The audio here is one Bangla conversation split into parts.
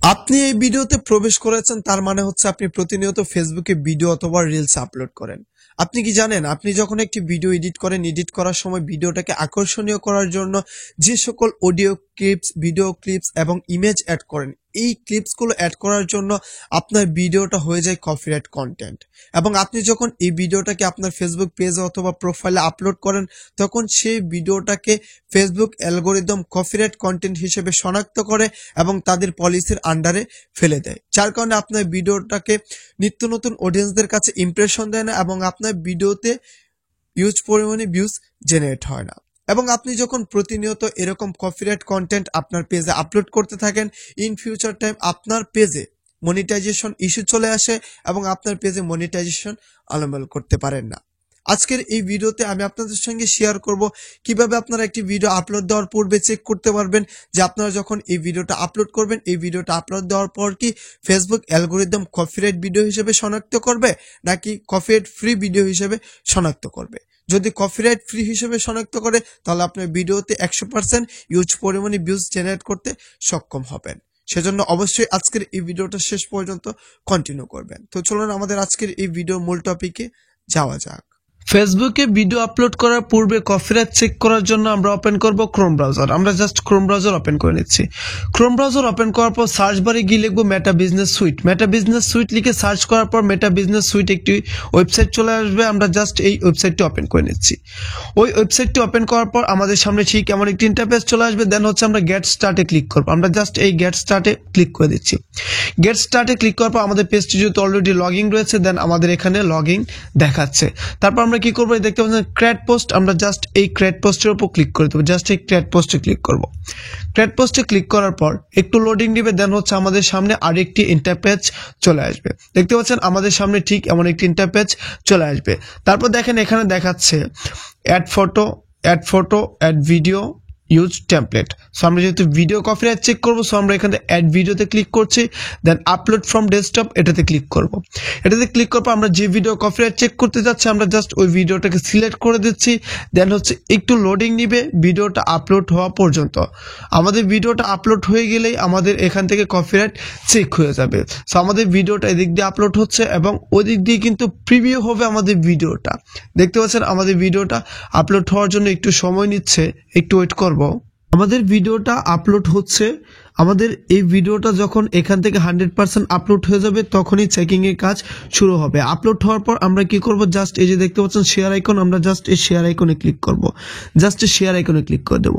আপনি এই ভিডিওতে প্রবেশ করেছেন, তার মানে হচ্ছে আপনি প্রতিনিয়ত ফেসবুকে ভিডিও অথবা রিলস আপলোড করেন। আপনি কি জানেন, আপনি যখন একটি ভিডিও এডিট করেন, এডিট করার সময় ভিডিওটাকে আকর্ষণীয় করার জন্য যে সকল অডিও ক্লিপস, ভিডিও ক্লিপস এবং ইমেজ অ্যাড করেন, এই ক্লিপসগুলো অ্যাড করার জন্য আপনার ভিডিওটা হয়ে যায় কপিরাইট কন্টেন্ট। এবং আপনি যখন এই ভিডিওটাকে আপনার ফেসবুক পেজে অথবা প্রোফাইলে আপলোড করেন, তখন সেই ভিডিওটাকে ফেসবুক অ্যালগরিদম কপিরাইট কন্টেন্ট হিসেবে শনাক্ত করে এবং তাদের পলিসির আন্ডারে ফেলে দেয়, যার কারণে আপনার ভিডিওটাকে নিত্য নতুন অডিয়েন্সদের কাছে ইমপ্রেশন দেয় না এবং আপনার ভিডিওতে হিউজ পরিমাণে ভিউজ জেনারেট হয় না। এবং আপনি যখন প্রতিনিয়ত এরকম কপিরাইট কন্টেন্ট আপনার পেজে আপলোড করতে থাকেন, ইন ফিউচার টাইম আপনার পেজে মনিটাইজেশন ইস্যু চলে আসে এবং আপনার পেজে মনিটাইজেশন আলামল করতে পারেন না। আজকের এই ভিডিওতে আমি আপনাদের সঙ্গে শেয়ার করব কিভাবে আপনারা একটি ভিডিও আপলোড দেওয়ার পূর্বে চেক করতে পারবেন যে আপনারা যখন এই ভিডিওটা আপলোড করবেন, এই ভিডিওটা আপলোড দেওয়ার পর কি ফেসবুক অ্যালগরিদম কপিরাইট ভিডিও হিসেবে শনাক্ত করবে নাকি কপিরাইট ফ্রি ভিডিও হিসেবে শনাক্ত করবে। যদি কপিরাইট ফ্রি হিসেবে শনাক্ত করে, তাহলে আপনার ভিডিওতে 100% হিউজ পরিমাণে ভিউজ জেনারেট করতে সক্ষম হবেন। সেজন্য অবশ্যই আজকের এই ভিডিওটা শেষ পর্যন্ত কন্টিনিউ করবেন। তো চলুন আমাদের আজকের এই ভিডিওর মূল টপিকে যাওয়া যাক। ফেসবুকে ভিডিও আপলোড করার পূর্বে কপিরাইট চেক করার জন্য আমরা ওপেন করব ক্রোম ব্রাউজার। আমরা জাস্ট ক্রোম ব্রাউজার ওপেন করে নিচ্ছি। ক্রোম ব্রাউজার ওপেন করার পর সার্চ বারে গিয়ে লিখবো মেটা বিজনেস সুইট। মেটা বিজনেস সুইট লিখে সার্চ করার পর মেটা বিজনেস সুইট একটি ওয়েবসাইট চলে আসবে। আমরা জাস্ট এই ওয়েবসাইটটি ওপেন করে নিচ্ছি। ওই ওয়েবসাইটটি ওপেন করার পর আমাদের সামনে ঠিক এমন একটি ইন্টারফেস চলে আসবে। দেন হচ্ছে আমরা গেট স্টার্টে ক্লিক করবো। আমরা জাস্ট এই গেট স্টার্টে ক্লিক করে দিচ্ছি। গেট স্টার্টে ক্লিক করার পর আমাদের পেজটি যেহেতু অলরেডি লগইন রয়েছে, দেন আমাদের এখানে লগইন দেখাচ্ছে। তারপর আমরা কি করবো, দেখতে পাচ্ছেন ক্রিয়েট পোস্ট। আমরা জাস্ট এই ক্রিয়েট পোস্টের উপর ক্লিক করে দেবো। জাস্ট এই ক্রিয়েট পোস্টে ক্লিক করব। ক্রিয়েট পোস্টে ক্লিক করার পর একটু লোডিং দিবে। দেন হচ্ছে আমাদের সামনে আরেকটি ইন্টারপেজ চলে আসবে। দেখতে পাচ্ছেন আমাদের সামনে ঠিক এমন একটি ইন্টারপেজ চলে আসবে। তারপর দেখেন এখানে দেখাচ্ছে add photo, add video, use template. So আমরা যেহেতু ভিডিও কপিরাইট চেক করবো, সো আমরা এখানে অ্যাড ভিডিওতে ক্লিক করছি। দেন আপলোড ফ্রম ডেস্কটপ এটাতে ক্লিক করব। এটাতে ক্লিক করার পর আমরা যে ভিডিও কপিরাইট চেক করতে যাচ্ছি, আমরা জাস্ট ওই ভিডিওটাকে সিলেক্ট করে দিচ্ছি। দেন হচ্ছে একটু লোডিং নিবে ভিডিওটা আপলোড হওয়া পর্যন্ত। আমাদের ভিডিওটা আপলোড হয়ে গেলেই আমাদের এখান থেকে কপিরাইট চেক হয়ে যাবে। সো আমাদের ভিডিওটা এদিক দিয়ে আপলোড হচ্ছে এবং ওই দিক দিয়ে কিন্তু প্রিভিউ হবে আমাদের ভিডিওটা। দেখতে পাচ্ছেন আমাদের ভিডিওটা আপলোড হওয়ার জন্য একটু সময় নিচ্ছে, একটু ওয়েট করব। আমাদের ভিডিওটা আপলোড হচ্ছে। আমাদের এই ভিডিওটা যখন এখান থেকে 100% আপলোড হয়ে যাবে, তখনই চেকিং এর কাজ শুরু হবে। আপলোড হওয়ার পর আমরা কি করব, জাস্ট এই যে দেখতে পাচ্ছেন শেয়ার আইকন, আমরা জাস্ট এই শেয়ার আইকনে ক্লিক করব। জাস্ট শেয়ার আইকনে ক্লিক করে দেব।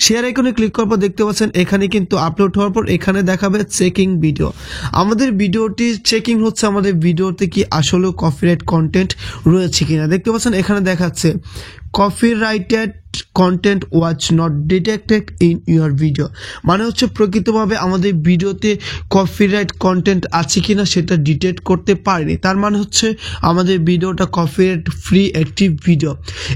শেয়ার আইকনে ক্লিক করার পর দেখতে পাচ্ছেন এখানে কিন্তু আপলোড হওয়ার পর এখানে দেখাবে চেকিং ভিডিও। আমাদের ভিডিওটি চেকিং হচ্ছে আমাদের ভিডিওতে কি আসলে কপিরাইট কন্টেন্ট রয়েছে কিনা। দেখতে পাচ্ছেন এখানে দেখাচ্ছে copyrighted content was not detected in your video. মানে হচ্ছে প্রকৃতভাবে আমাদের ভিডিওতে কপিরাইট কন্টেন্ট আছে কিনা সেটা ডিটেক্ট করতে পারেনি। তার মানে হচ্ছে আমাদের ভিডিওটা কপিরাইট ফ্রি একটি ভিডিও।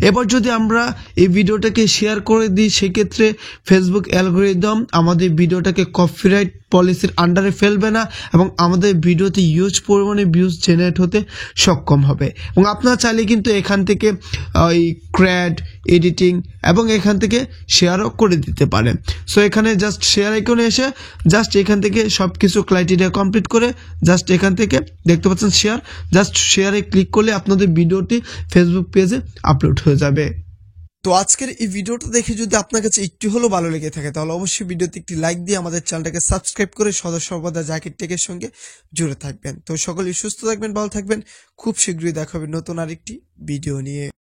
এবার যদি আমরা এই ভিডিওটাকে শেয়ার করে দিই, সেক্ষেত্রে ফেসবুক অ্যালগরিদম আমাদের ভিডিওটাকে কপিরাইট পলিসির আন্ডারে ফেলবে না এবং আমাদের ভিডিওতে হিউজ পরিমাণে ভিউজ জেনারেট হতে সক্ষম হবে। এবং আপনারা চাইলে কিন্তু এখান থেকে ওই ক্র্যাড, এডিটিং এবং এখান থেকে শেয়ারও করে দিতে পারেন। সো এখানে জাস্ট শেয়ার আইকনে এসে জাস্ট এখান থেকে সব কিছু ক্রাইটেরিয়া কমপ্লিট করে জাস্ট এখান থেকে দেখতে পাচ্ছেন শেয়ার, জাস্ট শেয়ারে ক্লিক করলে আপনাদের ভিডিওটি ফেসবুক পেজে আপলোড হয়ে যাবে। তো আজকের এই ভিডিওটা দেখে যদি আপনার কাছে একটু হলেও ভালো লেগে থাকে, তাহলে অবশ্যই ভিডিওতে একটি লাইক দিয়ে আমাদের চ্যানেলটাকে সাবস্ক্রাইব করে সর্বদা জাকির টেকের সঙ্গে জুড়ে থাকবেন। তো সকলেই সুস্থ থাকবেন, ভালো থাকবেন। খুব শীঘ্রই দেখা হবে নতুন আরেকটি ভিডিও নিয়ে।